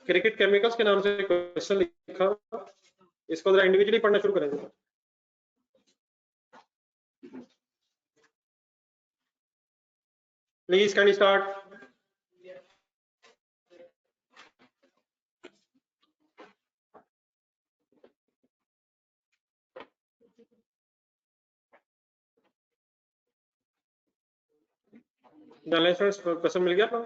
Cricket chemicals के नाम से क्वेश्चन लिखा, इसको जरा इंडिविजुअली पढ़ना शुरू करेंगे। Please can you start. Question मिल गया आपको?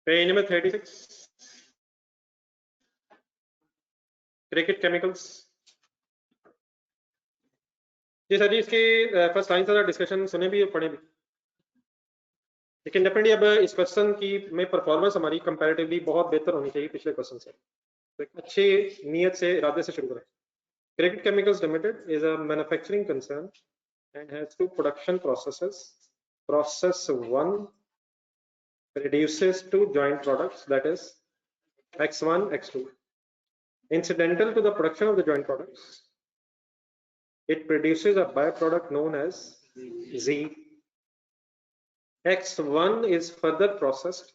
Page number 36 cricket chemicals. जी सर जी, इसकी फर्स्ट लाइन से डिस्कशन सुने भी और पढ़े भी, लेकिन डेफिनेटली अब इस क्वेश्चन की में परफॉर्मेंस हमारी कंपैरेटिवली बहुत बेहतर होनी चाहिए पिछले क्वेश्चन से, तो एक अच्छी नीयत से इरादे से शुरू करें। Cricket chemicals limited is a manufacturing concern and has two production processes. Process 1 produces two joint products, that is X1, X2. Incidental to the production of the joint products, it produces a byproduct known as Z. X1 is further processed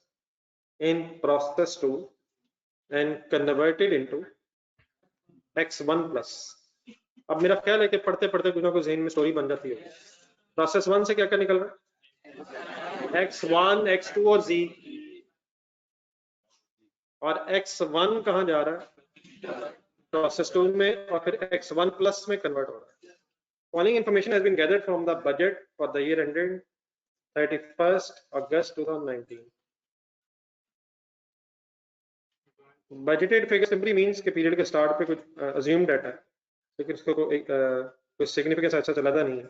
in process 2 and converted into X1 plus. अब मेरा ख्याल है कि पढ़ते पढ़ते कुछ ना कुछ ज़हन में स्टोरी बन जाती है। प्रोसेस 1 से क्या क्या निकल रहा है? X1, X2 और Z, और X1 कहाँ जा रहा है? प्रोसेस 2 में, और फिर X1 प्लस में कन्वर्ट हो रहा है। Following information has been gathered from the budget for the year ended 31st August 2019. Budgeted figure simply means कि पीरियड के स्टार्ट पे कुछ assumed data है, लेकिन उसको कुछ सिग्निफिकेंस अच्छा चला नहीं है।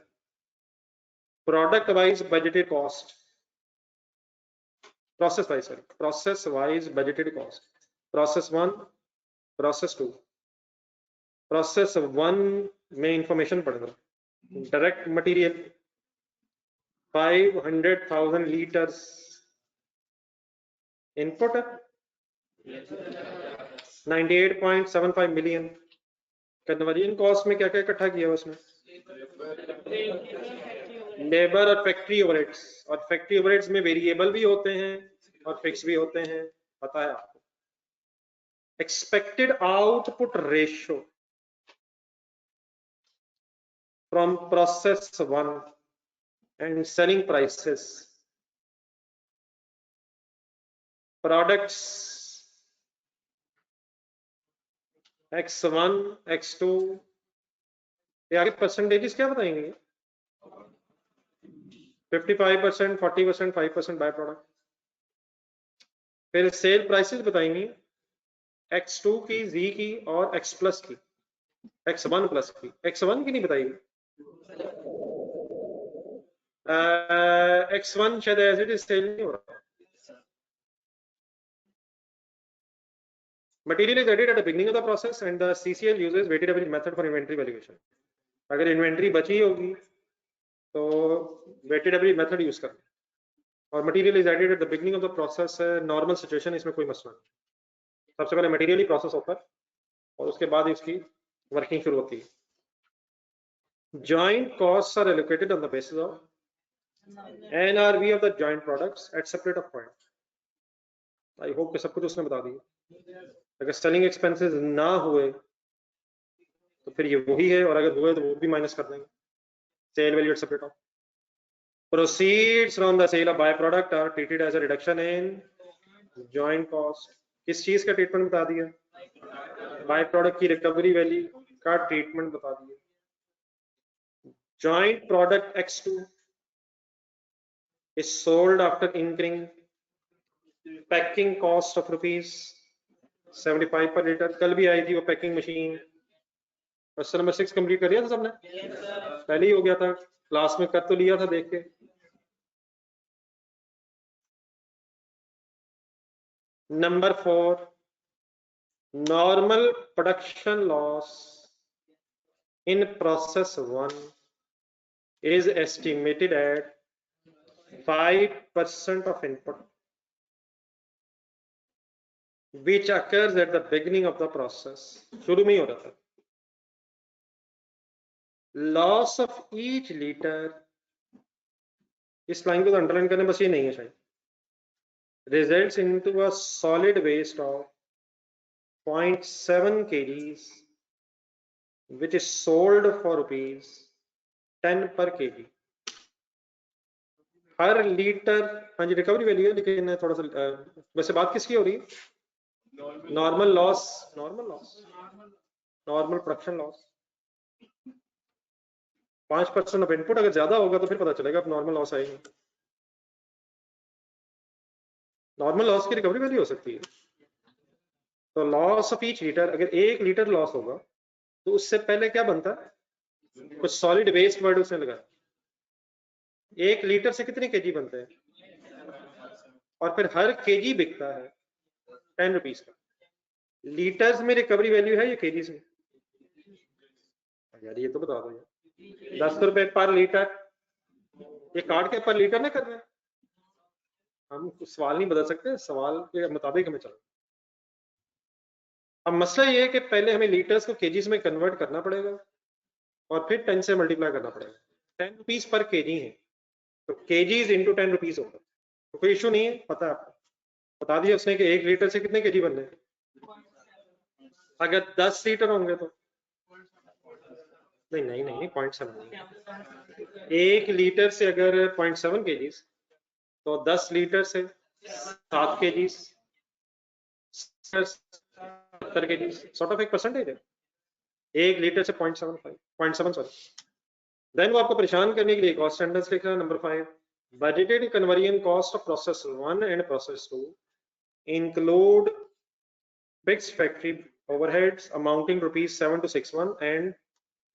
Product wise budgeted cost, process wise budgeted cost, process 1, process 2। Process 1 में इंफॉर्मेशन पढ़ रहा, direct material 500,000 litres input, 98.75 million. Conversion cost में क्या क्या इकट्ठा किया उसने? लेबर और फैक्ट्री ओवरहेड्स, और फैक्ट्री ओवरहेड्स में वेरिएबल भी होते हैं और फिक्स भी होते हैं, पता है आपको। Expected output ratio from process 1 and selling prices, products X1, X2, ये आगे परसेंटेजेस क्या बताएंगे? 55%, 40%, 5% बाय प्रोडक्ट। फिर सेल प्राइसेस बताएंगे X2 की, Z की और X प्लस की, X1 प्लस की। X1 की नहीं बताएगी, X1 शायद एज इट इज सेल नहीं हो रहा। Material is added at the beginning of the process and the CCL uses weighted average method for inventory valuation. अगर इन्वेंट्री बची होगी तो weighted average method यूज करना, और material is added at the beginning of the process. Normal situation, इसमें कोई मसला नहीं। सबसे पहले मटेरियल ही प्रोसेस होता है और उसके बाद इसकी वर्किंग शुरू होती है। Joint costs are allocated on the basis of NRV of the joint products at separate of point. I hope कि सब कुछ उसने बता दिया। अगर सेलिंग एक्सपेंसेस ना हुए तो फिर ये वही है, और अगर हुए तो वो भी माइनस कर देंगे। Sale value at separate of. Proceeds from the sale of byproduct are treated as a reduction in joint cost. किस चीज का ट्रीटमेंट बता दिया? बाय प्रोडक्ट की रिकवरी वैल्यू का ट्रीटमेंट बता दिया। Joint product X2 is sold after incurring packing cost of ₹75 per liter। कल भी आई थी वो packing machine. Question number 6 complete कर लिया था सबने? पहले ही हो गया था, क्लास में कर तो लिया था देख के। Number 4, normal production loss in process 1 is estimated at 5% of input, which occurs at the beginning of the process। शुरू में ही हो रहा था। लॉस ऑफ ईच लीटर, इस लाइन को तो अंडरलाइन करने, बस ये नहीं है शायद, results into a solid waste of 0.7 kgs which is sold for rupees 10 per kg. Her litre, हाँ जी रिकवरी वैल्यू है, लेकिन थोड़ा सा वैसे बात किसकी हो रही है? Normal loss, normal production loss. 5% of input, अगर ज्यादा होगा तो फिर पता चलेगा अब नॉर्मल लॉस आएगी। नॉर्मल लॉस की रिकवरी वैल्यू हो सकती है। तो लॉस ऑफ ईच लीटर, अगर 1 लीटर लॉस होगा तो उससे पहले क्या बनता है? कुछ सॉलिड वेस्ट वर्ड उसने लगा। 1 लीटर से कितने केजी बनते हैं? और फिर हर केजी बिकता है 10 रुपीज का। लीटर्स में रिकवरी वैल्यू है या केजीज में? यार ये तो बता दो यार। 10 रुपए पर लीटर, ये काट के पर लीटर ना कर रहे हैं हम, सवाल नहीं बदल सकते, सवाल के मुताबिक हमें चलना। अब मसला ये है कि पहले हमें लीटर्स को केजीज में कन्वर्ट करना पड़ेगा और फिर 10 से मल्टीप्लाई करना पड़ेगा। 10 रुपीज पर केजी है तो केजीज इंटू 10 रुपीज होगा, तो कोई इशू नहीं है, पता है आपको। बता दिया उसने कि 1 लीटर से कितने केजी बनने हैं। अगर 10 लीटर होंगे तो नहीं 0.7, 1 लीटर से अगर 0.7 केजी तो 10 लीटर से 7 केजी, 70 केजी, सॉर्ट ऑफ एक परसेंटेज है। 1 लीटर से 0.7 सॉरी। देन वो आपको परेशान करने के लिए एक और सेंटेंस लिख रहा है, number 5, budgeted conversion cost of process 1 and process 2 include fixed factory overheads amounting ₹7,261 and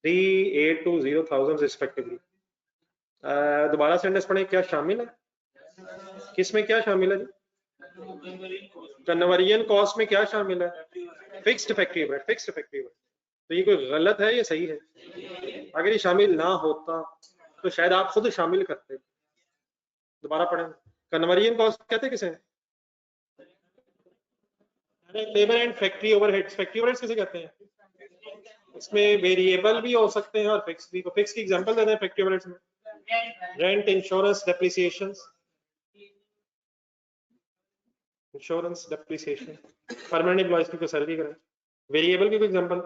3,820,000 respectively. दोबारा सेंटेंस पढ़ें, क्या शामिल है, किसमें क्या शामिल है जी? कन्वर्जन कॉस्ट में क्या शामिल है? Fixed factory overhead, fixed factory overhead. तो ये कोई गलत है या सही है? अगर ये शामिल ना होता तो शायद आप खुद शामिल करते। दोबारा पढ़ें, कन्वर्जन कॉस्ट कहते किसे? Labour and factory overheads. Factory overheads किसे कहते हैं? इसमें वेरिएबल भी हो सकते हैं और फिक्स भी। फिक्स की एग्जांपल देते हैं फैक्ट्री ओवरहेड्स में, rent, insurance, depreciations, insurance, depreciation, permanent employees की सैलरी करें। वेरिएबल की कोई एग्जांपल,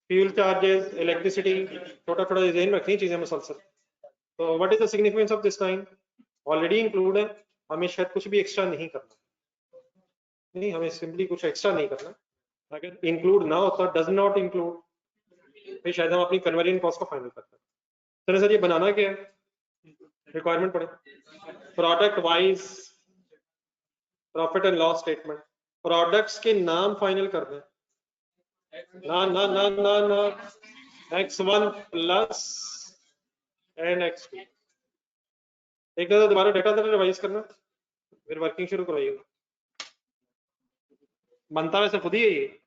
फ्यूल चार्जेस, इलेक्ट्रिसिटी, छोटा छोटा ध्यान रखनी चीजें मुसलसल। तो what is the significance of this line? Already include है, हमें शायद कुछ भी एक्स्ट्रा नहीं करना, नहीं हमें सिंपली कुछ एक्स्ट्रा नहीं करना। अगर इंक्लूड ना होता, डज नॉट इंक्लूड, फिर शायद हम अपनी कन्वर्जन कॉस्ट को फाइनल करते हैं। चलो सर ये बनाना क्या है, रिक्वायरमेंट पढ़े, product wise profit and loss statement, products के नाम फाइनल कर दें। ना ना ना ना ना, X1 प्लस एंड X2। एक दफा दोबारा डेटा रिवाइज करना, फिर वर्किंग शुरू करवाइएगा। बनता वैसे खुद ही है ये।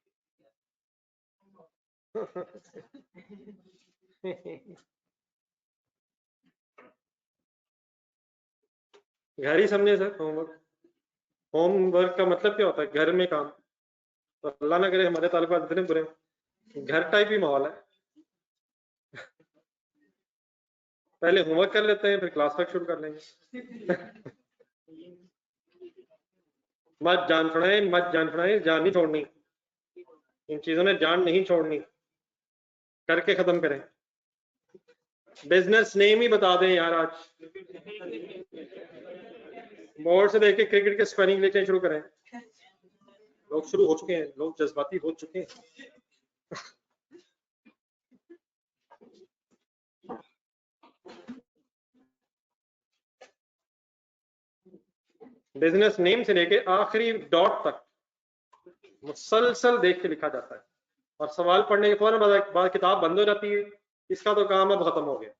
घर ही समझे सर, होमवर्क। होमवर्क का मतलब क्या होता है? घर में काम। तो अल्लाह ना करे हमारे ताल्लुकात इतने बुरे, घर टाइप ही माहौल है। पहले होमवर्क कर लेते हैं, फिर क्लास वर्क शुरू कर लेंगे। मत जान छुड़ाए, मत जान छुड़ाए, जान नहीं छोड़नी, इन चीजों ने जान नहीं छोड़नी, करके खत्म करें। बिजनेस नेम ही बता दें यार आज, बोर्ड से देख के क्रिकेट के स्पेलिंग लिखने शुरू करें। लोग शुरू हो चुके हैं, लोग जज्बाती हो चुके हैं। बिजनेस नेम से लेके आखिरी डॉट तक मुसलसल देख के लिखा जाता है, और सवाल पढ़ने के फौरन बाद किताब बंद हो जाती है, इसका तो काम अब खत्म हो गया।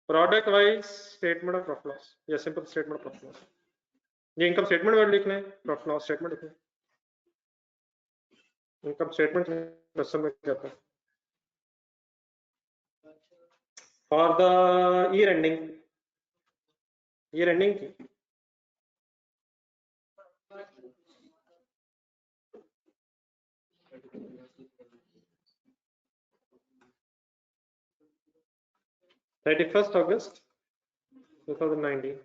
Product wise statement of profit loss या simple statement of profit loss, ये इनकम स्टेटमेंट वर्ड लिख लें, प्रॉफिट लॉस स्टेटमेंट लिख लें। इनकम स्टेटमेंट असल में क्या होता है? For the year ending, year ending की 31 अगस्त 2019।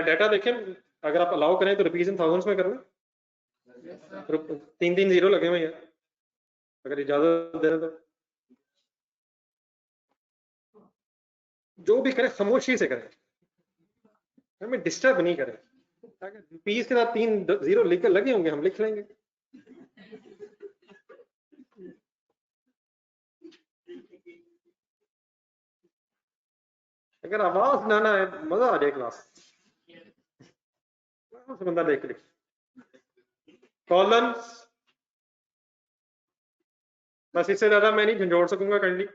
डाटा देखें, अगर आप अलाउ करें तो रुपीज इन थाउजेंड्स में करना। 3 जीरो लगे हुए हैं, अगर इजाजत दे तो जो भी करें खामोशी से करें, हमें डिस्टर्ब नहीं करें। रुपीज के साथ 3 जीरो लिख लगे होंगे, हम लिख लेंगे। अगर आवाज ना आए मजा आ जाए क्लास, बंदा देख ले। कॉलम्स बस, इससे ज्यादा मैं नहीं झंझोड़ सकूंगा। काइंडली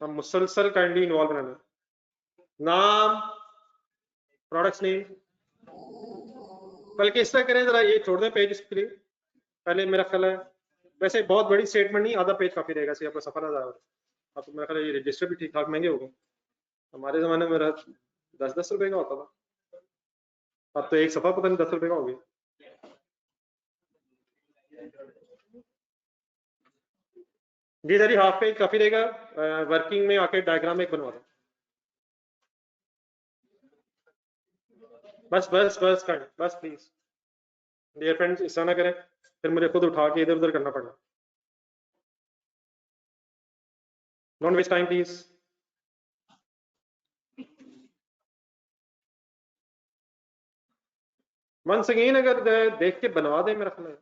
हम मुसलसल काइंडली इन्वॉल्व रहना। नाम, प्रोडक्ट्स नेम, बल्कि इस तरह करें, जरा ये छोड़ दें पेज के लिए। पहले मेरा ख्याल है, वैसे बहुत बड़ी स्टेटमेंट नहीं, आधा पेज काफी रहेगा, आपका सफर ना। अब तो मेरा ख्याल है ये रजिस्टर भी ठीक ठाक महंगे हो गए। हमारे जमाने में मेरा 10-10 रुपए का होता था, अब तो एक सफा पता नहीं 10 रुपए का हो गया। जी सर, हाफ पेज काफी रहेगा। वर्किंग में आके डायग्राम एक बनवा दो। बस बस बस बस प्लीज डियर फ्रेंड्स, ऐसा ना करें, फिर मुझे खुद उठा के इधर उधर करना पड़ना। Don't waste time please. Once again अगर देख के बनवा दे मेरा ख्याल है।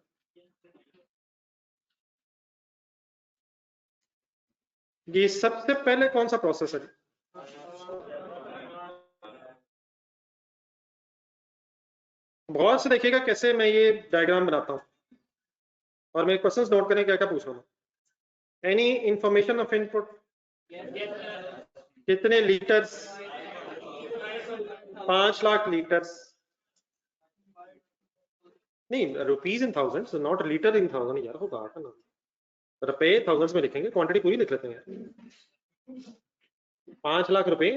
ये सबसे पहले कौन सा प्रोसेस है? बहुत से देखिएगा कैसे मैं ये डायग्राम बनाता हूं, और मेरे क्वेश्चंस नोट करें क्या क्या पूछ रहा हूं। एनी इंफॉर्मेशन ऑफ इनपुट, कितने लीटर्स? 5 लाख लीटर्स। नहीं, rupees in thousands, not litre in thousand यार, होगा ना। रुपए थाउजेंड्स में लिखेंगे, क्वांटिटी पूरी लिख लेते हैं। 5 लाख रुपए,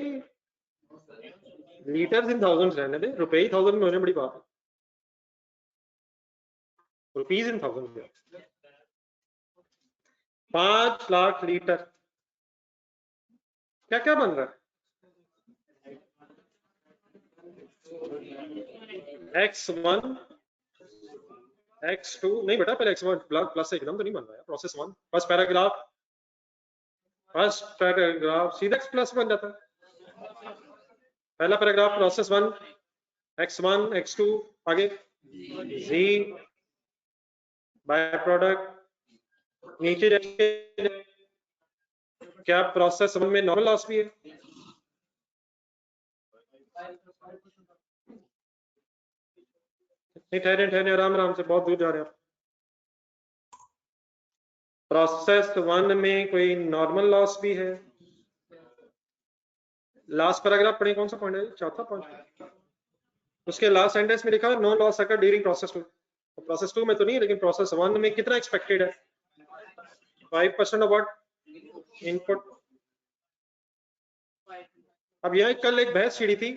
लीटर्स इन थाउजेंड्स रहने दे, रुपए ही थाउजेंड में होने बड़ी बात है। Rupees in thousand, 5 lakh litre. क्या क्या बन रहा है? X1 X2 नहीं बेटा, पहले X1 प्लस एकदम तो नहीं बन रहा है। प्रोसेस 1 फर्स्ट पैराग्राफ सीधा X प्लस बन जाता है। पहला पैराग्राफ प्रोसेस 1 X1 X2 आगे Z बाय प्रोडक्ट नीचे जाके क्या प्रोसेस 1 में नॉर्मल लॉस भी है? नहीं, ठहरे आराम से, बहुत दूर जा रहे हैं। प्रोसेस 1 में कोई नॉर्मल लॉस भी है? लास्ट पैराग्राफ पढ़े, कौन सा पॉइंट है? चौथा पॉइंट। उसके लास्ट सेंटेंस में लिखा है no loss occur during process 2। Process 2 में तो नहीं, लेकिन प्रोसेस 1 में कितना एक्सपेक्टेड है? 5% ऑफ व्हाट? इनपुट। अब यहाँ कल एक बहस छिड़ी थी,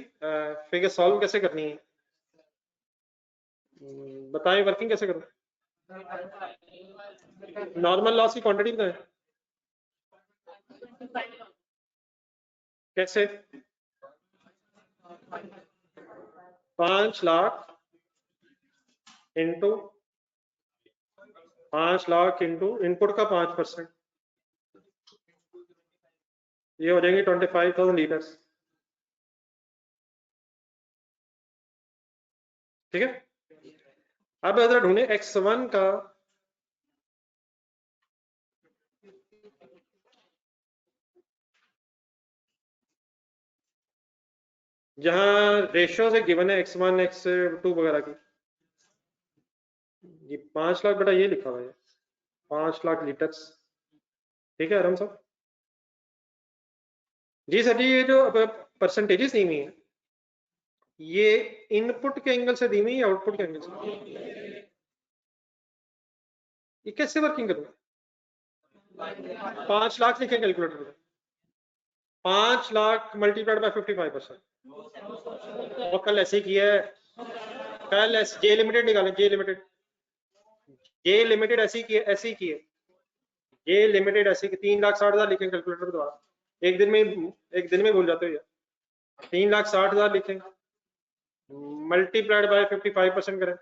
फिगर सॉल्व कैसे करनी है, बताएं वर्किंग कैसे करो। नॉर्मल लॉस की क्वांटिटी बताएं कैसे। 5 lakh into 5 lakh into input का 5%, ये हो जाएंगे 25,000 लीटर्स। ठीक है, अब जरा ढूंढे X1 का जहां रेशियो से गिवन है X1 X2 वगैरह की। ये 5 लाख बेटा, ये लिखा हुआ है 5 लाख लीटर्स। ठीक है आराम साहब। जी सर जी, ये जो परसेंटेजेस दी हुई है, ये इनपुट के एंगल से दी हुई है, आउटपुट के एंगल से? ये कैसे वर्किंग करूंगा? 5 लाख लिखे कैलकुलेटर में, 5 लाख मल्टीप्लाइड बाय 55%। और कल ऐसे ही किया है, कल जे लिमिटेड निकालें, जे लिमिटेड ऐसे ही किए, ये लिमिटेड ऐसे कि 3,60,000 लिखेंगे कैलकुलेटर द्वारा, एक दिन में भूल जाते हो यार। 3,60,000 लिखेंगे, मल्टीप्लाइड बाय 55% करें,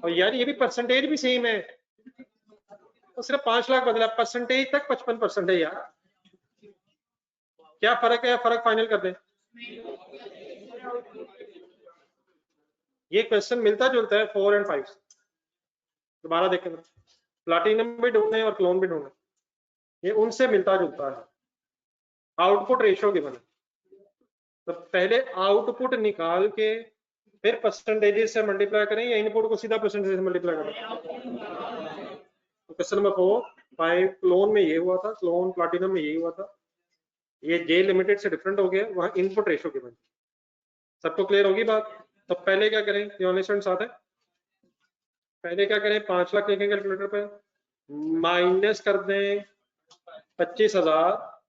और यार ये भी परसेंटेज भी सेम है, तो सिर्फ 5 लाख बदला, परसेंटेज तक 55% है यार, क्या फर्क है, फर्क फाइनल कर दें। ये क्वेश्चन मिलता जुलता है 4 और 5, दोबारा देखें, प्लाटिनम भी ढूंढना है और क्लोन भी ढूंढना है, ये उनसे मिलता जुलता है। आउटपुट रेशियो गिवन है, तो पहले आउटपुट निकाल के फिर परसेंटेजेस से मल्टीप्लाई करें या इनपुट को सीधा परसेंटेज से मल्टीप्लाई करें। तो क्वेश्चन नंबर 4, 5 क्लोन में ये हुआ था, क्लोन प्लाटिनम में ये हुआ था, ये जे लिमिटेड से डिफरेंट हो गया, वहां इनपुट रेशियो गिवन। सबको क्लियर होगी बात। तो पहले क्या करें, ये स्टूडेंट साथ है, पहले क्या करें, 5 लाख लिखें कैलकुलेटर पे, माइनस कर दें 25,000,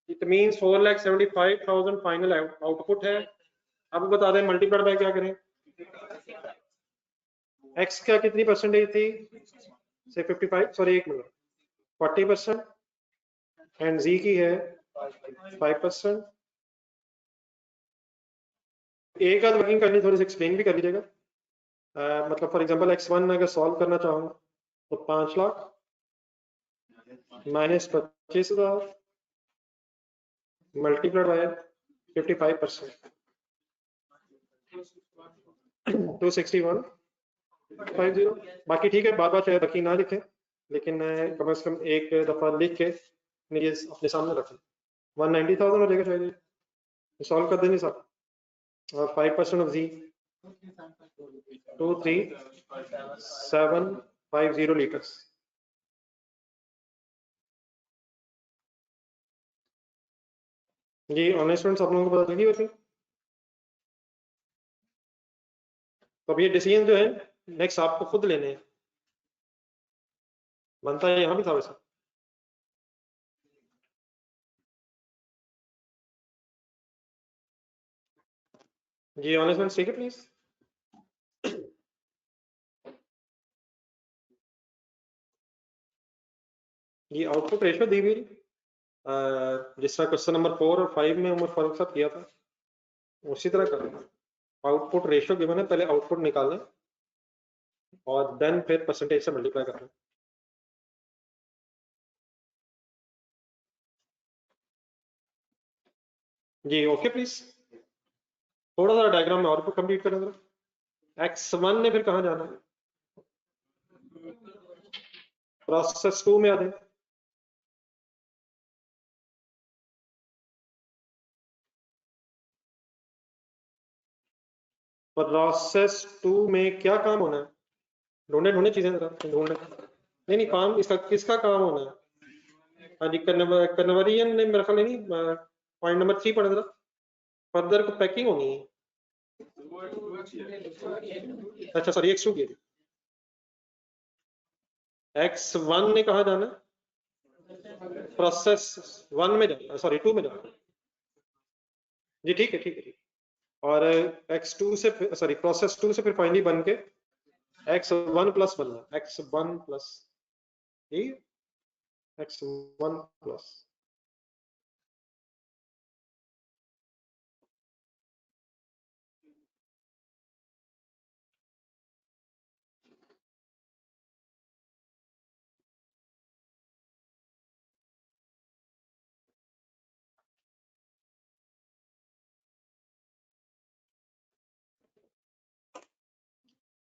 इट मींस 4,75,000 फाइनल आउटपुट है। अब बता दें मल्टीप्लाइड बाय क्या करें, एक्स क्या कितनी परसेंटेज थी, से 55, सॉरी एक मिनट, 40%, एंड जी की है 5%। एक आध वर्किंग करनी, थोड़ी सी एक्सप्लेन भी कर लीजिएगा। मतलब फॉर एग्जांपल x1 अगर सॉल्व करना चाहूँ तो 5 लाख माइनस 25,000 मल्टीप्लाइड बाय 55%, 26150। बाकी ठीक है, बार बार चाहे बाकी ना लिखें, लेकिन कम से कम एक दफा लिख के अपने सामने रखें। 190,000 हो जाएगा शायद, सॉल्व कर देंगे साहब। और 5% ऑफ जी 23750 लीटर्स। जी ऑनलाइन स्टूडेंट्स आप लोगों को पता लगी होती। तो अब ये डिसीजन जो है नेक्स्ट आपको खुद लेने हैं, बनता है यहाँ भी था वैसा। जी ऑनलाइन स्टूडेंट्स ठीक है प्लीज। ये आउटपुट रेशियो दी हुई, जिस तरह क्वेश्चन नंबर 4 और 5 में उमर फारूक साहब किया था, उसी तरह करना। आउटपुट रेशियो गिवन है, पहले आउटपुट निकालना और देन फिर परसेंटेज से मल्टीप्लाई करना। जी ओके प्लीज, थोड़ा सा डायग्राम में और कंप्लीट करें जरा। x1 ने फिर कहाँ जाना है, प्रोसेस 2 में आ जाए। प्रोसेस 2 में क्या काम होना है, ढूंढे ढूंढे चीजें जरा ढूंढने। नहीं नहीं, काम इसका किसका काम होना है। हाँ जी, कन्वर्जन ने मेरा ख्याल नहीं, पॉइंट नंबर 3 पढ़ जरा, फर्दर को पैकिंग होनी है। अच्छा सॉरी, x2 की, x1 ने कहा जाना, प्रोसेस 1 में जाना, सॉरी 2 में जाना। जी ठीक है ठीक है ठीक है। और x2 से सॉरी प्रोसेस 2 से फिर फाइनली बन के x1 प्लस बनना, x1 प्लस, x1 प्लस।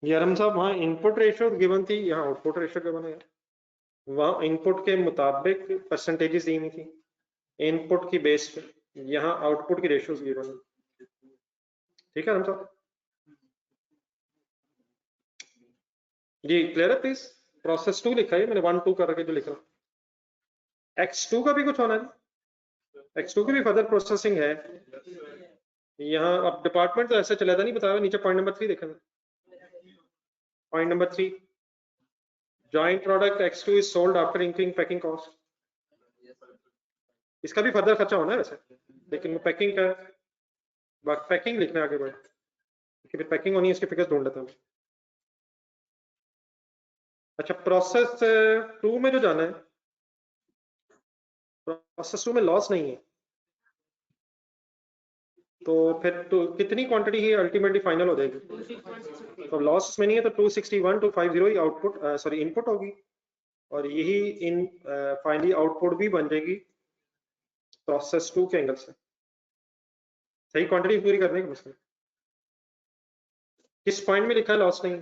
ये आरम साहब वहाँ इनपुट रेशियो गिवन थी, यहाँ आउटपुट रेशियो गिवन है। वहाँ इनपुट के मुताबिक परसेंटेजेस दी हुई थी इनपुट की बेस पे, यहाँ आउटपुट की रेशियोज गिवन है। ठीक है आरम साहब, जी क्लियर है प्लीज। प्रोसेस 2 लिखा है मैंने, 1 2 करके जो लिख रहा हूँ। x2 का भी कुछ होना है, x2 की भी फर्दर प्रोसेसिंग है। यहाँ अब डिपार्टमेंट तो ऐसे चला था, नहीं बताया, नीचे पॉइंट नंबर 3 देखा, point number 3, joint product x2 is sold after including packing cost. इसका भी फर्दर खर्चा होना है वैसे, लेकिन पैकिंग का, पैकिंग लिखना आगे बढ़े, फिर पैकिंग होनी है, इसके फिगर्स ढूंढ लेता हूँ। अच्छा, प्रोसेस 2 में जो जाना है, प्रोसेस 2 में लॉस नहीं है, तो फिर तो कितनी क्वांटिटी ही अल्टीमेटली फाइनल हो जाएगी? तो लॉस उसमें नहीं है, तो 261,250 ही आउटपुट सॉरी इनपुट होगी, और यही इन फाइनली आउटपुट भी बन जाएगी प्रोसेस 2 के एंगल से। सही क्वांटिटी पूरी करने की मुश्किल। किस पॉइंट में लिखा है लॉस नहीं?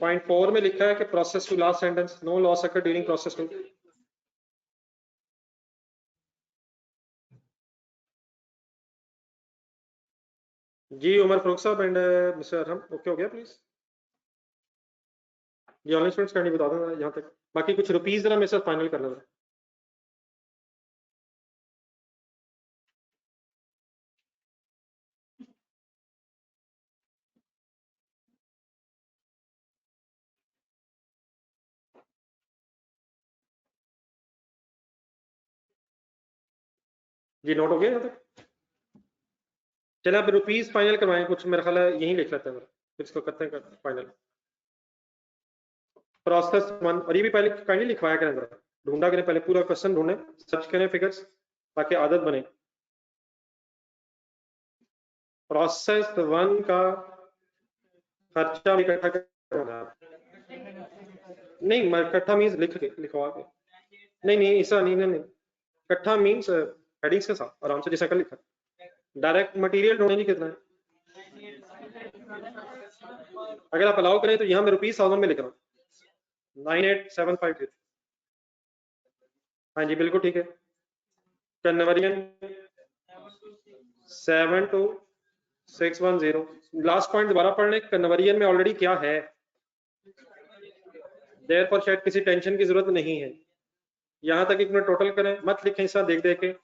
पॉइंट 4 में लिखा है कि process two last sentence, no loss occur during process two. जी उमर फारूक साहब एंड मिस्टर अरहम, ओके हो गया प्लीज? ये ऑनलाइन स्टूडेंट्स का नहीं बता दूंगा यहाँ तक, बाकी कुछ रुपीज जरा मेरे साथ फाइनल कर लेना। जी नोट हो गया यहाँ तक? चले आप रुपीज फाइनल करवाएं कुछ, मेरा ख्याल है यही लिख लेते हैं, फिर इसको करते हैं फाइनल। प्रोसेस 1, और ये भी पहले काइंडली लिखवाया करें जरा, ढूंढा करें पहले, पूरा क्वेश्चन ढूंढें, सर्च करें फिगर्स, ताकि आदत बने। प्रोसेस 1 का खर्चा इकट्ठा करना है। नहीं इकट्ठा मीन्स लिख के लिखवा के, नहीं ऐसा नहीं, इकट्ठा मीन्स हेडिंग्स के साथ आराम से जैसा कर लिखा। डायरेक्ट मटेरियल ढूंढने नहीं कितना है। अगर आप अलाउ करें तो यहाँ मैं ₹1000 में लिख रहा हूँ, 98750। हाँ जी बिल्कुल ठीक है। कन्वर्जन 72610। लास्ट पॉइंट दोबारा पढ़ लें, कन्वर्जन में ऑलरेडी क्या है, देर पर शायद किसी टेंशन की जरूरत नहीं है। यहां तक एक मिनट टोटल करें, मत लिखें ऐसा देख देख के।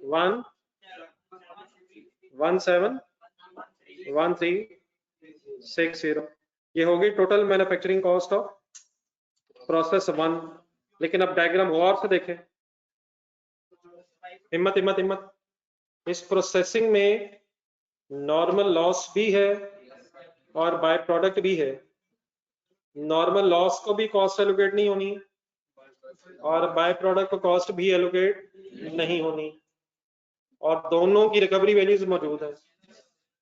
1171360, ये होगी total manufacturing cost of process 1। लेकिन अब डायग्राम गौर से देखें, हिम्मत, इस प्रोसेसिंग में नॉर्मल लॉस भी है और बाय प्रोडक्ट भी है। नॉर्मल लॉस को भी कॉस्ट एलोकेट नहीं होनी, और बाय प्रोडक्ट को कॉस्ट भी एलोकेट नहीं होनी, और दोनों की रिकवरी वैल्यूज मौजूद है।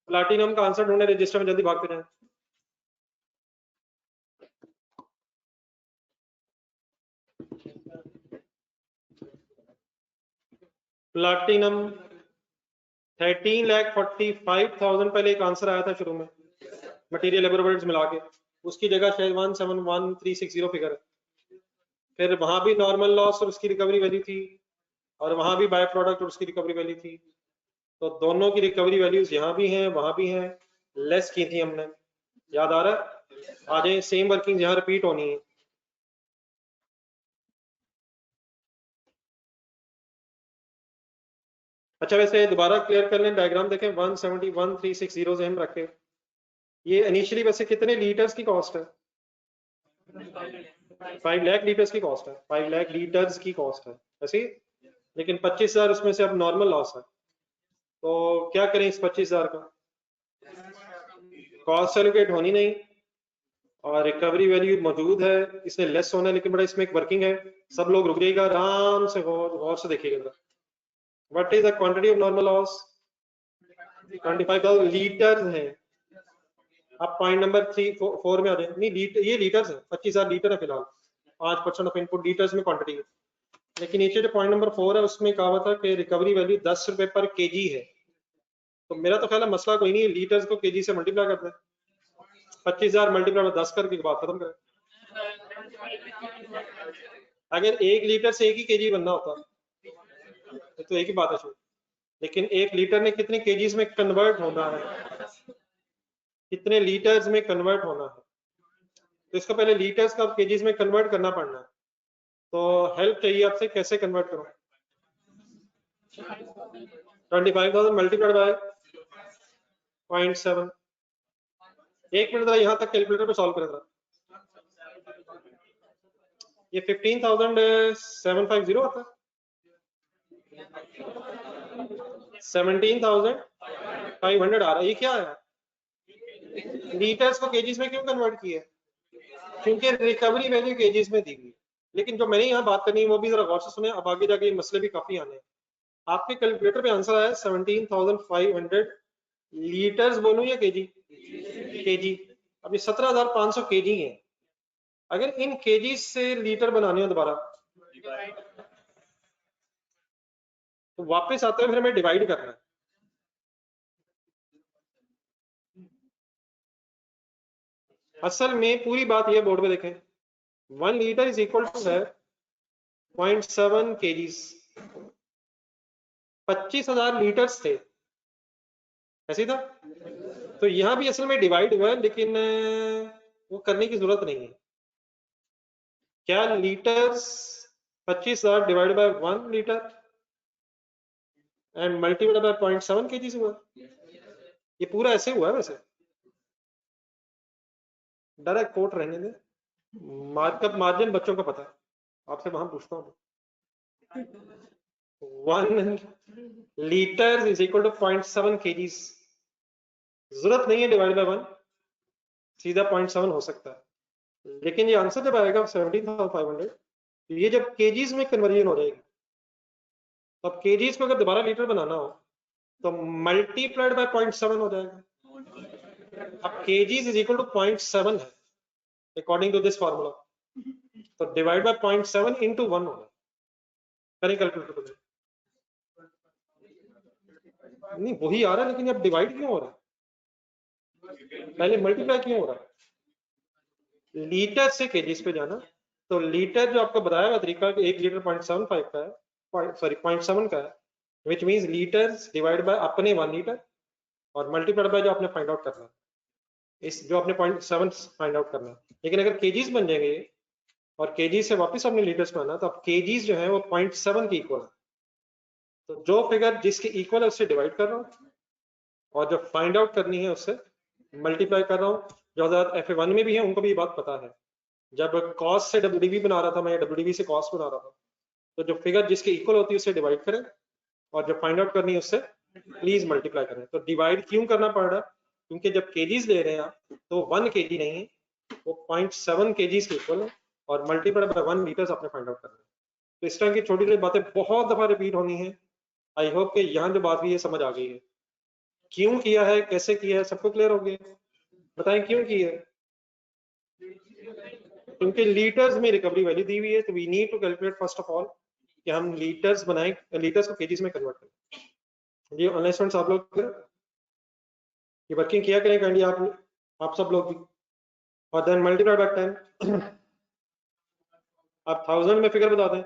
प्लैटिनम का आंसर ढूंढने, रजिस्टर में जल्दी भागते जाएं। प्लैटिनम 13,45,000 पहले एक आंसर आया था शुरू में, मटेरियल लेबर ओवरहेड्स मिला के, उसकी जगह शायद 171,360 फिगर है। फिर वहां भी नॉर्मल लॉस और उसकी रिकवरी वैल्यू थी, और वहां भी बाय प्रोडक्ट और उसकी रिकवरी वैल्यू थी। तो दोनों की रिकवरी वैल्यूज यहाँ भी हैं वहां भी हैं, लेस की थी हमने, याद आ रहा है? आ जाए, सेम वर्किंग यहाँ रिपीट होनी है। अच्छा वैसे दोबारा क्लियर कर लें, डायग्राम देखें, 171,360 से हम रखें, ये इनिशियली वैसे कितने लीटर्स की कॉस्ट है? 5 लाख लीटर्स की कॉस्ट है, 5 लाख लीटर्स की कॉस्ट है ऐसी, लेकिन 25,000 उसमें से अब नॉर्मल लॉस है। तो क्या करें इस 25,000 का? कॉस्ट एलोकेट होनी नहीं, और रिकवरी वैल्यू मौजूद है, इसने लेस होना है, लेकिन बड़ा इसमें एक वर्किंग है। सब लोग रुक जाइएगा, आराम से गौर से देखिएगा। What is the quantity of normal loss? 25,000 litre है। अब पॉइंट नंबर 3-4 में आ जाए, नहीं ये लीटर्स है, 25,000 लीटर है फिलहाल, 5% ऑफ इनपुट लीटर्स में क्वांटिटी है। लेकिन नीचे जो पॉइंट नंबर 4 है उसमें कहा हुआ था कि रिकवरी वैल्यू 10 रुपए पर केजी है। तो मेरा तो ख्याल है मसला कोई नहीं है, लीटर्स को केजी से मल्टीप्लाई करते हैं, 25,000 मल्टीप्लाई 10 करके बात खत्म करें। अगर 1 लीटर से 1 ही केजी बनना होता तो एक ही बात है, लेकिन 1 लीटर ने कितने केजीज में कन्वर्ट होना है, कितने लीटर्स में कन्वर्ट होना है, तो इसको पहले लीटर्स का केजीज में कन्वर्ट करना पड़ना है। तो हेल्प चाहिए आपसे, कैसे कन्वर्ट करो? 25,000 मल्टीप्लाइड बाय 0.7। एक मिनट यहाँ तक कैलकुलेटर पे सॉल्व करें। ये 15,750 आता है, 17,500 आ रहा है, ये क्या है? लीटर्स को केजीज में क्यों कन्वर्ट किया? क्योंकि रिकवरी वैल्यू केजीज में दी गई। लेकिन जो मैंने यहाँ बात करनी है वो भी जरा गौर से सुने, अब आगे जाके ये मसले भी काफी आने हैं। आपके कैलकुलेटर पे आंसर आया 17,500 लीटर्स, बोलूं या केजी? केजी। अब ये 17,500 केजी है। अगर इन केजी से लीटर बनाने हो दोबारा तो वापस आते हुए फिर हमें डिवाइड करना है। असल में पूरी बात ये, बोर्ड पे देखें, 1 लीटर इज इक्वल टू है 0.7 केजीज। 25,000 लीटर्स थे, ऐसे था। तो यहां भी असल में डिवाइड हुआ है, लेकिन वो करने की जरूरत नहीं है। क्या litres 25,000 divide by 1 litre and multiplied by 0.7 KGs हुआ? ये पूरा ऐसे हुआ है। वैसे डायरेक्ट कोट रहने दे, मार्कअप मार्जिन बच्चों को पता है, आपसे वहां पूछता हूँ। 1 litre is equal to 0.7 kgs. जरूरत नहीं है डिवाइड बाय 1, सीधा 0.7 हो सकता है। लेकिन ये आंसर जब आएगा 17,500, तो ये जब केजीज में कन्वर्जन हो जाएगी, तो अब केजीज को अगर दोबारा लीटर बनाना हो तो मल्टीप्लाइड बाय 0.7 हो जाएगा। अब केजीज इज इक्वल टू 0.7 है अकॉर्डिंग टू दिस फॉर्मूला, तो डिवाइड बाय 0.7 इंटू 1 होगा। करें कैलकुलेटर पे? नहीं वही आ रहा है, लेकिन अब डिवाइड क्यों हो रहा है? पहले मल्टीप्लाई क्यों हो रहा है? लीटर से केजीज पे जाना, तो लीटर जो आपको बताया हुआ तरीका कि 1 लीटर 0.75 का है, सॉरी 0.7 का है, which means litres divide by अपने 1 लीटर और मल्टीप्लाइड बाय जो आपने फाइंड आउट करना है, इस जो आपने 0.7 फाइंड आउट करना है। लेकिन अगर केजीज बन जाएंगे और केजीज से वापस आपने लीटर्स में आना, तो अब केजीज जो है वो 0.7 के इक्वल है। तो जो फिगर जिसके इक्वल है उससे डिवाइड कर रहा हूँ और जो फाइंड आउट करनी है उससे मल्टीप्लाई कर रहा हूँ। जो F1 में भी है उनको भी ये बात पता है, जब कॉस से WDV बना रहा था मैं, WDV से कॉस बना रहा था, तो जो फिगर जिसके इक्वल होती है उससे डिवाइड करें और जो फाइंड आउट करनी है उससे प्लीज मल्टीप्लाई करें। तो डिवाइड क्यों करना पड़ रहा है? क्योंकि जब केजीज ले रहे हैं आप तो 1 केजी नहीं है, वो 0.7 केजीज के इक्वल है और मल्टीप्लाई बाय 1 लीटर्स आपने फाइंड आउट करना है। तो इस तरह की छोटी छोटी बातें बहुत दफा रिपीट होनी है। आई होप कि यहाँ जो बात हुई है समझ आ गई है, क्यों किया है, कैसे किया है, सबको क्लियर हो गया? बताएं क्यों किया है? क्योंकि लीटर्स में रिकवरी वैल्यू दी हुई है, तो we need to calculate first of all कि हम लीटर्स बनाएं, लीटर्स को केजीज में कन्वर्ट करें। ये ऑनलाइन स्टूडेंट्स आप लोग ये वर्किंग किया करें काइंडली आप सब लोग भी। और देन मल्टीप्लाई बाय 10, आप 1000 में फिगर बता दें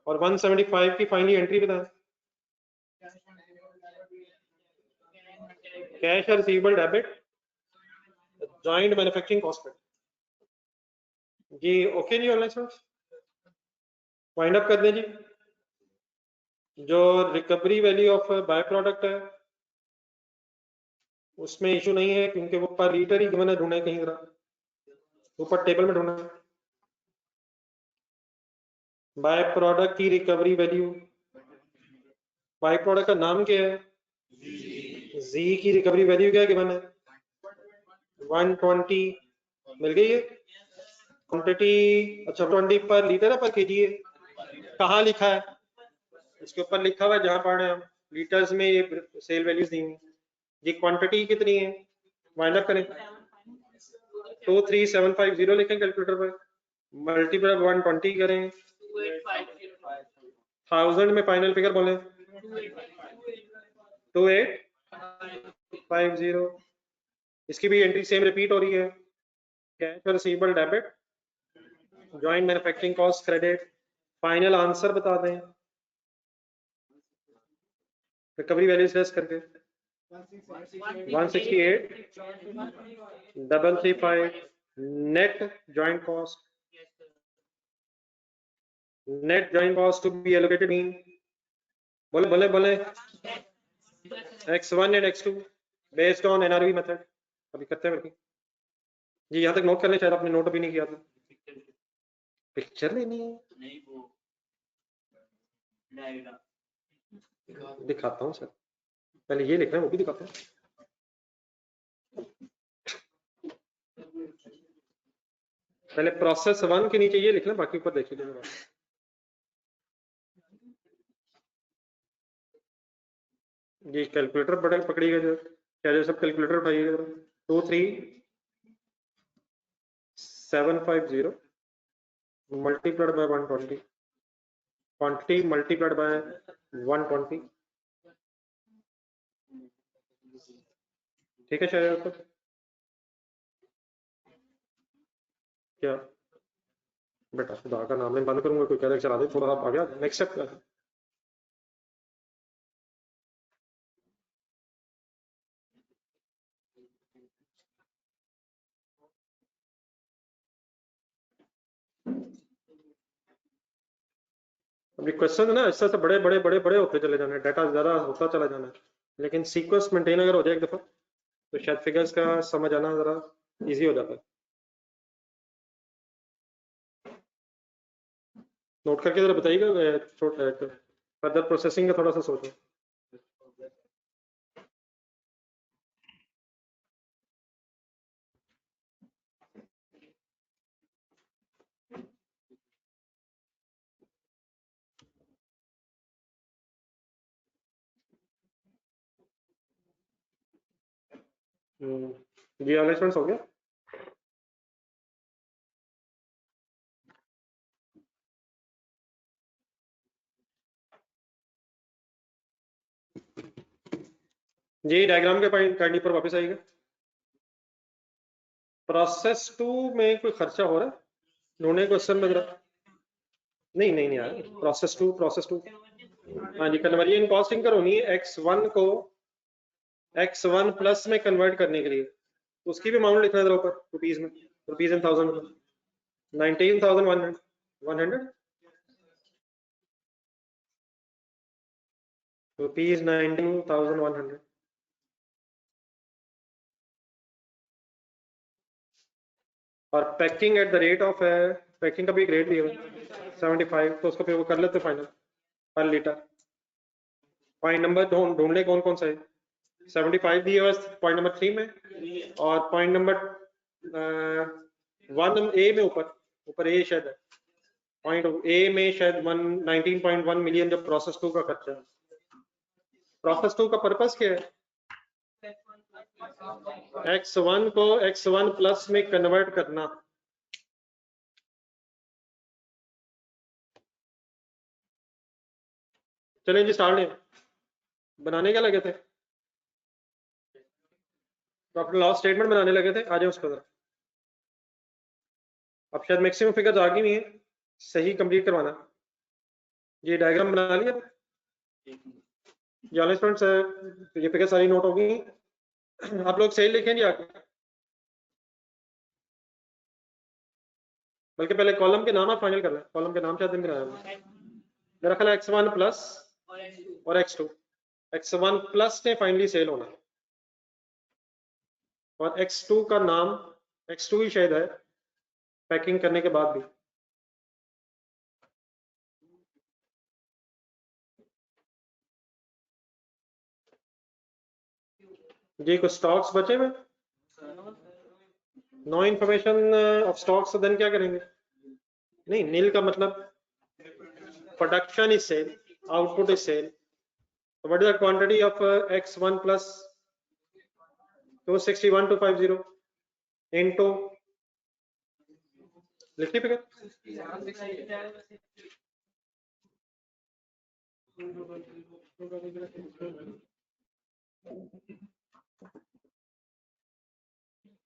और 175 की फाइनली एंट्री बताएं। कैश और receivable debit joint manufacturing cost जी। ओके जी ऑनलाइन स्टूडेंट्स, वाइंड अप कर दें जी। जो recovery value of by product है उसमें इशू नहीं है, क्योंकि वो पर लीटर ही मैंने ढूंढे कहीं तरह ऊपर टेबल में ढूंढा। बाय प्रोडक्ट की रिकवरी वैल्यू, बाय प्रोडक्ट का नाम क्या है? जी की रिकवरी वैल्यू क्या गिवन है? 120 मिल गई है। क्वांटिटी अच्छा 20 पर लीटर है पर केजी है? कहाँ लिखा है? इसके ऊपर लिखा हुआ है जहां पढ़ रहे हैं हम, लीटर्स में ये सेल वैल्यूज दी हुई जी। क्वांटिटी कितनी है? वाइंड अप करें, 23750 लिखें कैलकुलेटर पर, मल्टीप्लाई 120 करें, 1000 में फाइनल फिगर बोले 2850। इसकी भी एंट्री सेम रिपीट हो रही है। कैश और receivable debit, joint manufacturing cost credit, final answer बता दें रिकवरी वैल्यू लेस करके। 168,335 net joint cost, net joint cost to be allocated mean, बोले बोले बोले x1 and x2 based on NRV method. अभी करते हैं जी, यहाँ तक नोट कर लें, शायद आपने नोट भी नहीं किया था। पिक्चर लेनी है, दिखाता हूँ सर, पहले ये लिख रहे हैं वो भी दिखाता हूँ। पहले प्रोसेस 1 के नीचे ये लिखना, बाकी ऊपर देख लीजिए। ये कैलकुलेटर बड़ा पकड़िएगा जो क्या सब कैलकुलेटर उठाइएगा 23750 multiplied by 120 quantity multiplied by 120। ठीक है शायद आपको क्या बेटा खुदा का नाम में बंद करूंगा, कोई कह चला दे थोड़ा सा आ गया। नेक्स्ट स्टेप क्या है? अभी क्वेश्चन ना ऐसा से बड़े बड़े बड़े बड़े होते चले जाने, डाटा ज्यादा होता चला जाना है, लेकिन सीक्वेंस मेंटेन अगर हो जाए एक दफा तो शायद फिगर्स का समझ आना जरा इजी हो जाता है। नोट करके जरा बताइएगा, फर्दर प्रोसेसिंग का थोड़ा सा सोचो। जी अरेंजमेंट्स हो गया। जी डायग्राम के पॉइंट काइंडली पर वापस आइएगा। प्रोसेस 2 में कोई खर्चा हो रहा है? ढूंढने क्वेश्चन लग रहा है। नहीं नहीं नहीं यार, प्रोसेस 2 हाँ जी, कन्वर्जन कॉस्टिंग करनी है x1 को x1 प्लस में कन्वर्ट करने के लिए, तो उसकी भी अमाउंट लिखना है ऊपर रुपीज में, रुपीज इन 1000 में 19,100 रुपीज 19,100। और packing at the rate of packing का भी एक रेट दिया हुआ 75, तो उसको फिर वो कर लेते फाइनल पर लीटर। पॉइंट नंबर ढूंढ ले कौन कौन सा है। 75 दिया हुआ पॉइंट नंबर 3 में, और पॉइंट नंबर 1 ए में ऊपर ए शायद है, पॉइंट ए में शायद 19.1 मिलियन जो प्रोसेस 2 का खर्चा है। प्रोसेस 2 का पर्पस क्या है? x1 को x1 प्लस में कन्वर्ट करना। चलें जी स्टार्ट लें। बनाने क्या लगे थे? प्रॉफिट लॉस स्टेटमेंट बनाने लगे थे, आ जाए उस पर। अब शायद मैक्सिमम फिगर्स आ गई नहीं है, सही कंप्लीट करवाना। ये डायग्राम बना लिया जी फ्रेंड्स, ये फिगर सारी नोट होगी। आप लोग सही लिखें जी आगे, बल्कि पहले कॉलम के नाम आप फाइनल कर लें। कॉलम के नाम शायद दिन बनाया मेरा ख्याल x1 प्लस और x2। x1 प्लस ने फाइनली सेल होना, और x2 का नाम x2 ही शायद है पैकिंग करने के बाद भी। जी कुछ स्टॉक्स बचे में, no information of stocks, then क्या करेंगे? नहीं, नील का मतलब production is sale, output is sale. What is the quantity of x1 plus 261,250 into लिखी फिगर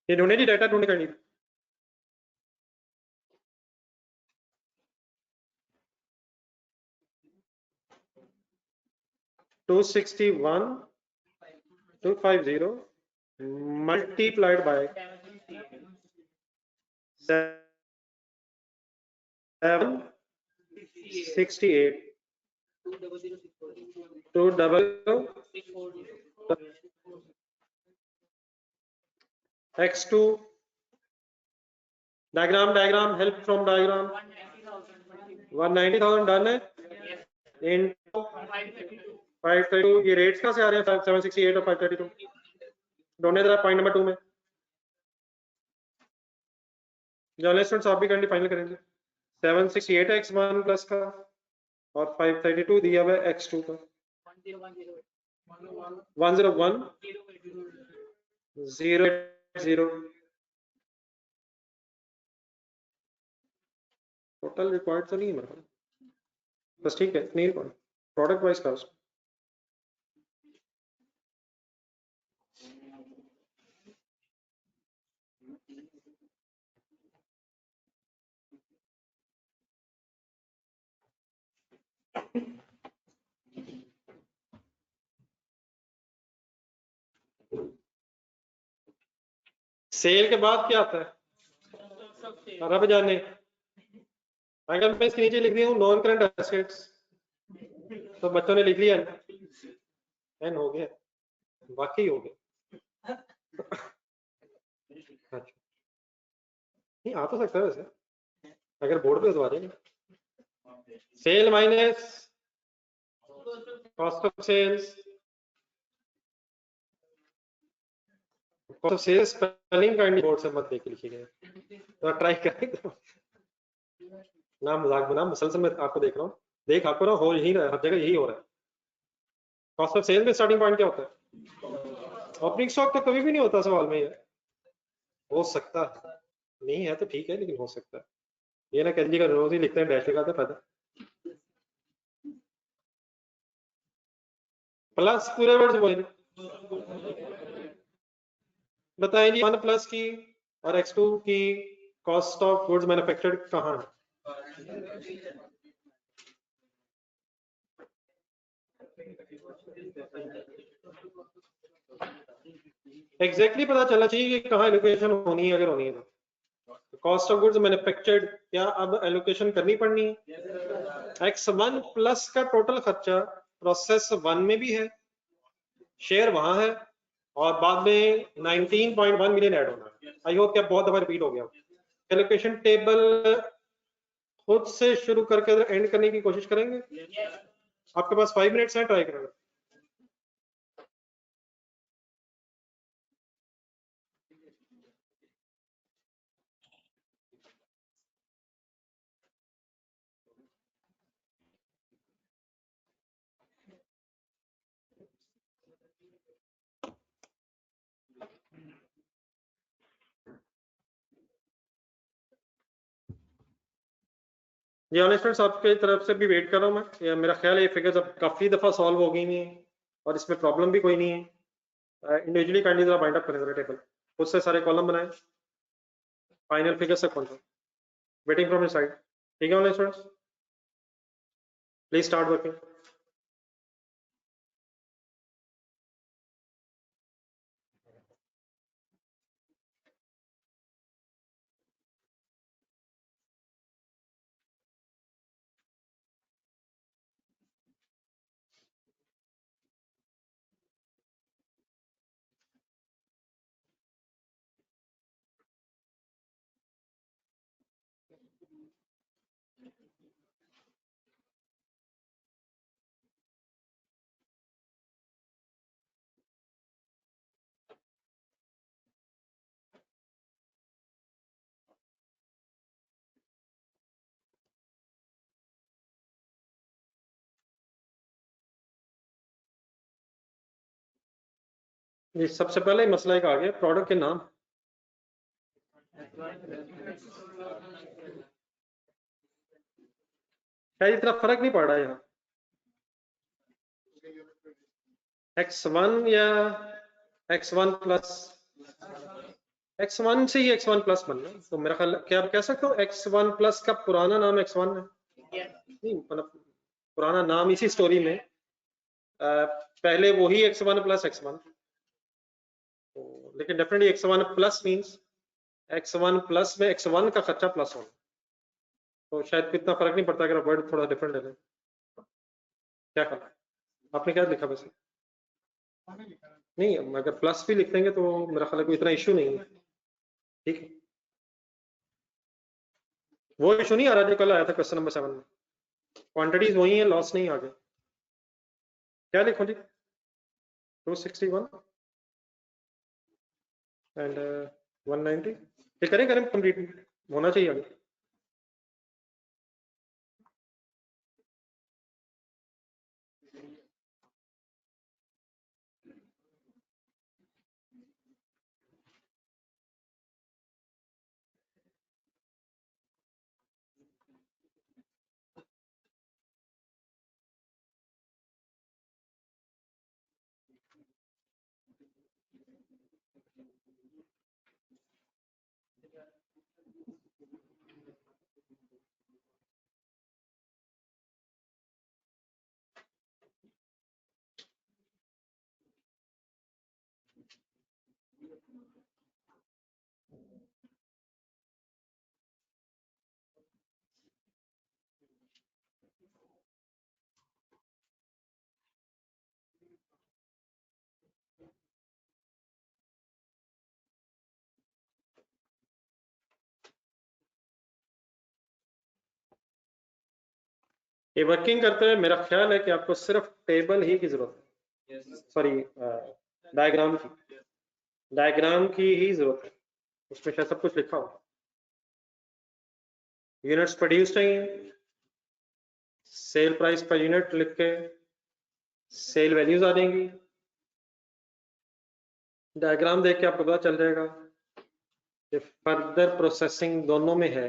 ये ढूंढे जी, डाटा ढूंढने का नहीं। Two 250 multiplied by 768 x2 diagram help from diagram 190,000 done है इनटू 532। ये रेट्स कहां से आ रहे हैं? 768 और 532 दोनों तरह पॉइंट नंबर 2 में जो स्टूडेंट्स आप भी करंटली फाइनल करेंगे 768 है x1 प्लस का और 532 दिया हुआ है x2 का 101 080 टोटल रिक्वायर्ड तो नहीं है मेरे को, बस ठीक है नहीं रिक्वायर्ड प्रोडक्ट वाइज का उसको। सेल के बाद क्या आता है रब जाने, अगर मैं इसके नीचे लिख दिया हूँ नॉन करंट एसेट्स तो बच्चों ने लिख लिया एन हो गया, वाकई हो गया। अच्छा नहीं आ तो सकता है वैसे, अगर बोर्ड पे तो आ जाएगा। Sale minus cost of sales, cost of sales spelling kindly board से मत देख के लिखिएगा, तो ट्राई करें तो ना मजाक बना, मुसलसल मैं आपको देख रहा हूँ, देख आपको ना हो यही रहा है, हर जगह यही हो रहा है। कॉस्ट ऑफ सेल्स में स्टार्टिंग पॉइंट क्या होता है? ओपनिंग स्टॉक तो कभी भी नहीं होता सवाल में, ये हो सकता है नहीं है तो ठीक है, लेकिन हो सकता है, ये ना कह का रोज ही लिखते हैं डैश लगाते फायदा। प्लस पूरे वर्ड बोले बताएं जी 1 प्लस की और x2 की कॉस्ट ऑफ गुड्स मैन्युफैक्चर्ड कहाँ है? एग्जैक्टली पता चलना चाहिए कि कहाँ एलोकेशन होनी है, अगर होनी है तो कॉस्ट ऑफ गुड्स मैन्युफैक्चर्ड क्या अब एलोकेशन करनी पड़नी है? x1 प्लस का टोटल खर्चा प्रोसेस 1 में भी है, शेयर वहां है और बाद में 19.1 मिलियन ऐड होना है। आई होप क्या बहुत दफा रिपीट हो गया। एलोकेशन टेबल खुद से शुरू करके एंड करने की कोशिश करेंगे, आपके पास 5 मिनट्स हैं, ट्राई करेंगे। ये ऑनेस्टमेंट्स आपके तरफ से भी वेट कर रहा हूँ मैं, ये मेरा ख्याल है ये फिगर्स अब काफी दफा सॉल्व हो गई नहीं है और इसमें प्रॉब्लम भी कोई नहीं है। इंडिविजुअली काइंडली जरा बाइंड अप करें जरा टेबल, खुद से सारे कॉलम बनाएं, फाइनल फिगर्स तक पहुंचो। वेटिंग फ्रॉम योर साइड, ठीक है ऑनेस्टमेंट्स, प्लीज स्टार्ट वर्किंग। ये सबसे पहले मसला एक आ गया, प्रोडक्ट के नाम शायद इतना फर्क नहीं पड़ रहा है यहाँ, x1 या x1 प्लस, x1 से ही x1 प्लस बनना, तो मेरा ख्याल क्या आप कह सकते हो x1 प्लस का पुराना नाम x1 है? नहीं मतलब पुराना नाम इसी स्टोरी में पहले वही x1 प्लस x1, तो लेकिन definitely x1 plus means x1 plus में x1 का खर्चा प्लस होना, तो शायद इतना फर्क नहीं पड़ता अगर वर्ड थोड़ा डिफरेंट ले लें। क्या ख्याल है, आपने क्या लिखा वैसे? नहीं अगर प्लस भी लिख देंगे तो मेरा ख्याल है कोई इतना इश्यू नहीं है, ठीक है। वो इशू नहीं आ रहा जो कल आया था क्वेश्चन नंबर 7 में, क्वांटिटीज वही है, लॉस नहीं आ गया। क्या लिखूं जी? 261 एंड 190, ये करें कंप्लीट, होना चाहिए आगे। ये वर्किंग करते हुए मेरा ख्याल है कि आपको सिर्फ टेबल ही की जरूरत है, सॉरी डायग्राम की ही जरूरत है, उसमें शायद सब कुछ लिखा हो। यूनिट्स प्रोड्यूस चाहिए, सेल प्राइस पर यूनिट लिख के सेल वैल्यूज आ जाएंगी। डायग्राम देख के आपको पता चल जाएगा कि फर्दर प्रोसेसिंग दोनों में है।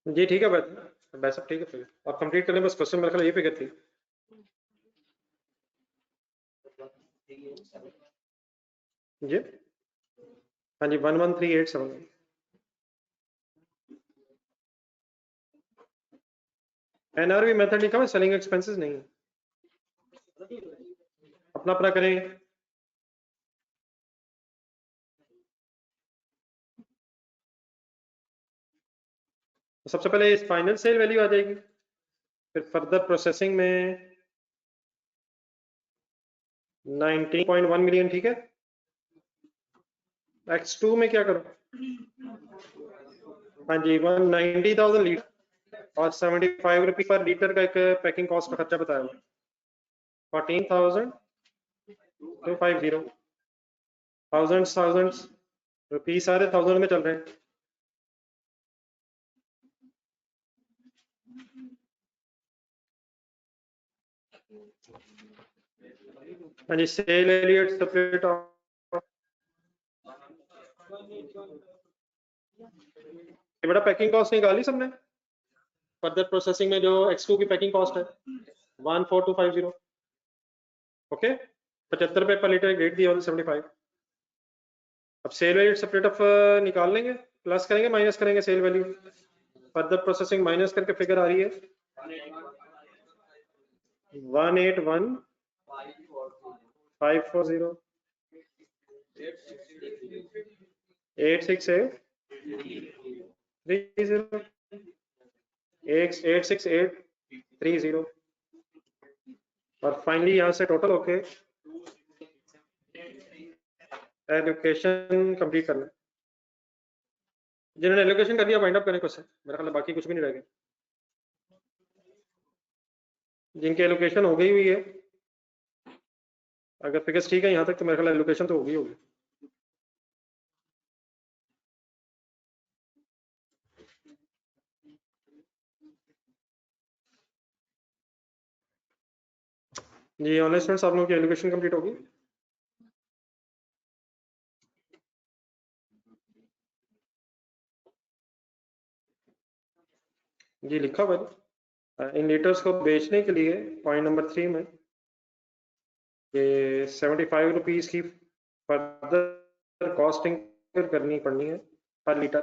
जी ठीक है वैसे ठीक है फिर आप कंप्लीट कर लें, बस क्वेश्चन मेरे ख्याल ये फिगर थी। जी हाँ जी 11387। एनआरवी मेथड लिखा हुआ, सेलिंग एक्सपेंसेस नहीं, अपना अपना करें। सबसे पहले इस फाइनल सेल वैल्यू आ जाएगी, फिर फर्दर प्रोसेसिंग में 19.1 मिलियन, ठीक है। X2 में क्या करो, हाँ जी 190,000 लीटर और 75 रुपये पर लीटर का एक पैकिंग कॉस्ट का खर्चा बताया हुआ, 14,250। थाउजेंड्स रुपीज सारे थाउजेंड में चल रहे हैं। हाँ जी सेल एलियट सेपरेट बड़ा पैकिंग कॉस्ट निकाली सबने। फर्दर प्रोसेसिंग में जो X2 की पैकिंग कॉस्ट है 14250, ओके 75 रुपये पर लीटर रेट दी 75। अब सेल वैल्यू सेपरेट ऑफ निकाल लेंगे, प्लस करेंगे माइनस करेंगे sale value, further processing minus करके फिगर आ रही है 181,540 86830 और फाइनली यहाँ से टोटल ओके एलोकेशन कंप्लीट करना। जिन्होंने एलोकेशन कर दिया वाइंड अप करें क्वेश्चन, मेरा ख्याल है बाकी कुछ भी नहीं रह गया। जिनकी एलोकेशन हो गई हुई है, अगर फिगर्स ठीक है यहाँ तक, तो मेरा ख्याल है एलोकेशन तो होगी होगी। जी ऑनलाइन स्टूडेंट्स, आप लोगों की एलोकेशन कंप्लीट होगी? जी लिखा हुआ है इन लीटर्स को बेचने के लिए पॉइंट नंबर 3 में कि 75 रुपीज की फर्दर कॉस्टिंग करनी पड़नी है पर लीटर।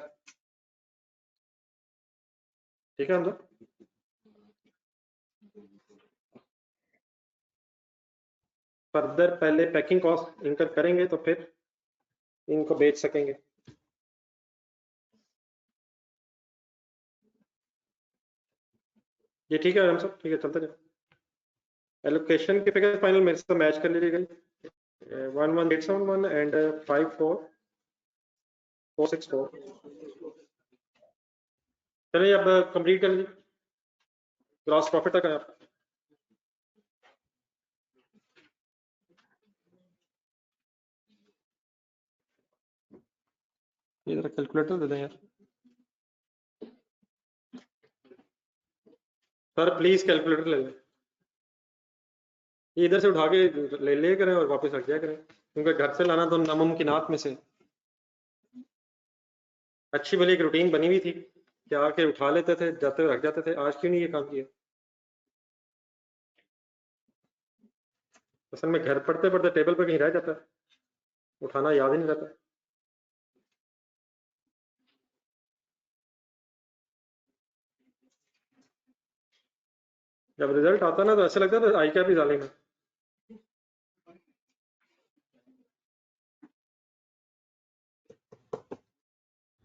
ठीक है हम लोग, फर्दर पहले पैकिंग कॉस्ट इनकर करेंगे तो फिर इनको बेच सकेंगे। ये ठीक है हम सब, ठीक है चलते जाए। एलोकेशन की फिगर फाइनल मेरे से मैच कर लीजिए गई 11871 एंड 54464। चलिए अब कंप्लीट कर लीजिए, ग्रॉस प्रॉफिट तक है आप। ये जरा कैलकुलेटर दे दें यार सर, प्लीज कैलकुलेटर ले लें। ये इधर से उठा के ले करें और वापस रख दिया करें, क्योंकि घर से लाना तो नामुमकिनात में से। अच्छी भली एक रूटीन बनी हुई थी कि आके उठा लेते थे, जाते हुए रख जाते थे, आज क्यों नहीं ये काम किया? असल में घर पढ़ते पढ़ते टेबल पर कहीं रह जाता है, उठाना याद ही नहीं रहता। जब रिजल्ट आता ना तो ऐसा लगता था आई क्या भी जालिम है।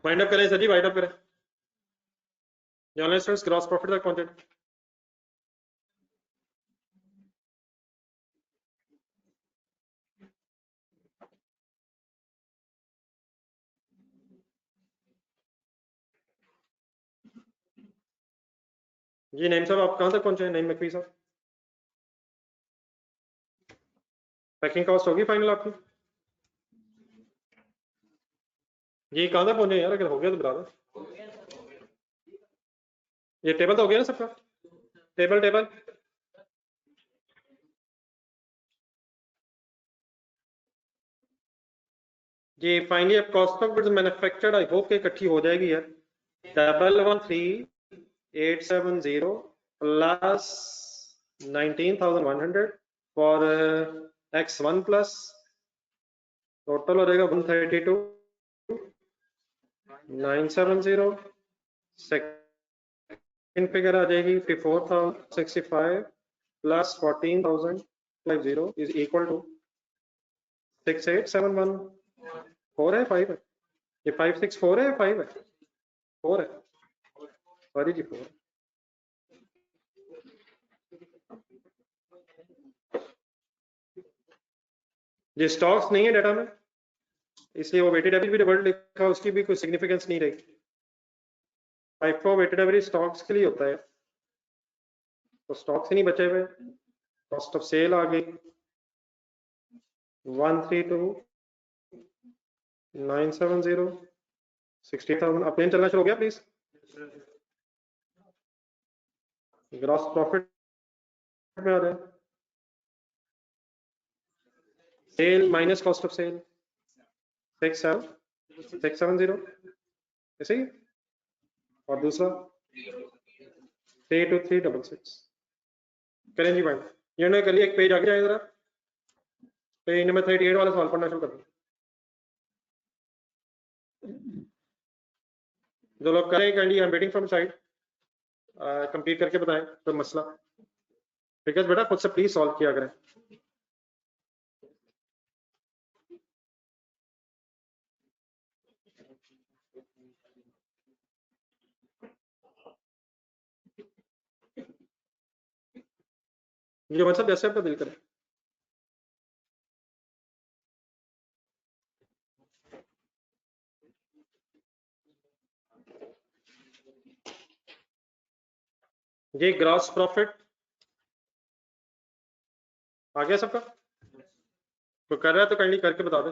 वाइंड अप करें सर जी, वाइंड अप करें। ऑनलाइन स्टूडेंट्स ग्रॉस प्रॉफिट तक पहुंचे। जी नईम साहब, आप कहाँ तक पहुंचे? नईम मकवी साहब, पैकिंग कॉस्ट होगी फाइनल आपकी? जी कहाँ तक पहुंचे यार, अगर हो गया तो बता दो। ये टेबल तो हो गया ना सबका? टेबल टेबल जी फाइनली अब cost of goods manufactured I hope के इकट्ठी हो जाएगी यार। 113,870 plus 19,100 for X1 plus total हो जाएगा 132,970। सेकंड फिगर आ जाएगी 54,065 प्लस 14,050 इज इक्वल टू 6871। 4 है 5 है? ये 564 है या 5 है? 4 है, सॉरी जी 4। ये स्टॉक्स नहीं है डाटा में, इसलिए वो वेटेड एवरेज भी वर्ड लिखा, उसकी भी कोई सिग्निफिकेंस नहीं रही। Type of weighted average stocks के लिए होता है, तो स्टॉक्स ही नहीं बचे हुए। कॉस्ट ऑफ सेल आ गई 132,970 60,000। अब प्लेन चलना शुरू हो गया प्लीज। ग्रॉस प्रॉफिट में आ रहे हैं, sale minus cost of sale 6,770 ऐसे ही। और दूसरा 32366 करें जी भाई। ये कर लिया, एक पेज आगे जाए जरा, पेज नंबर 38 वाला सवाल पढ़ना शुरू कर दो। जो लोग करें candy, I am waiting from side, complete करके बताएं तो मसला। ठीक है बेटा, खुद से प्लीज सॉल्व किया करें। जो मतलब जैसे आपका दिल करे। ये ग्रॉस प्रॉफिट आ गया सबका? तो कर रहा है तो काइंडली करके बता दे।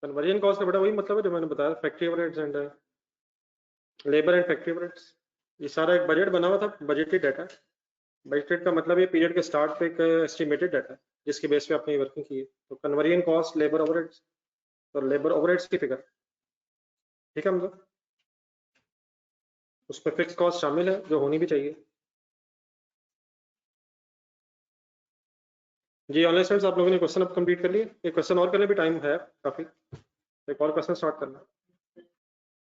कन्वर्जन कॉस्ट का बेटा वही मतलब है जो मैंने बताया, factory overheads and labour and factory overheads. ये सारा एक बजट बना हुआ था, बजटेड डाटा। बजटेड का मतलब ये पीरियड के स्टार्ट पे एक एस्टिमेटेड डाटा जिसके बेस पे आपने वर्किंग की है। तो कन्वर्जन कॉस्ट, लेबर ओवरहेड्स, तो लेबर ओवरहेड्स की फिगर, ठीक है मतलब उसमें फिक्स कॉस्ट शामिल है जो होनी भी चाहिए। जी ऑनलाइन स्टूडेंट्स, आप लोगों ने क्वेश्चन अब कंप्लीट कर लिए? एक क्वेश्चन और करने भी टाइम है काफी, एक और क्वेश्चन स्टार्ट करना है।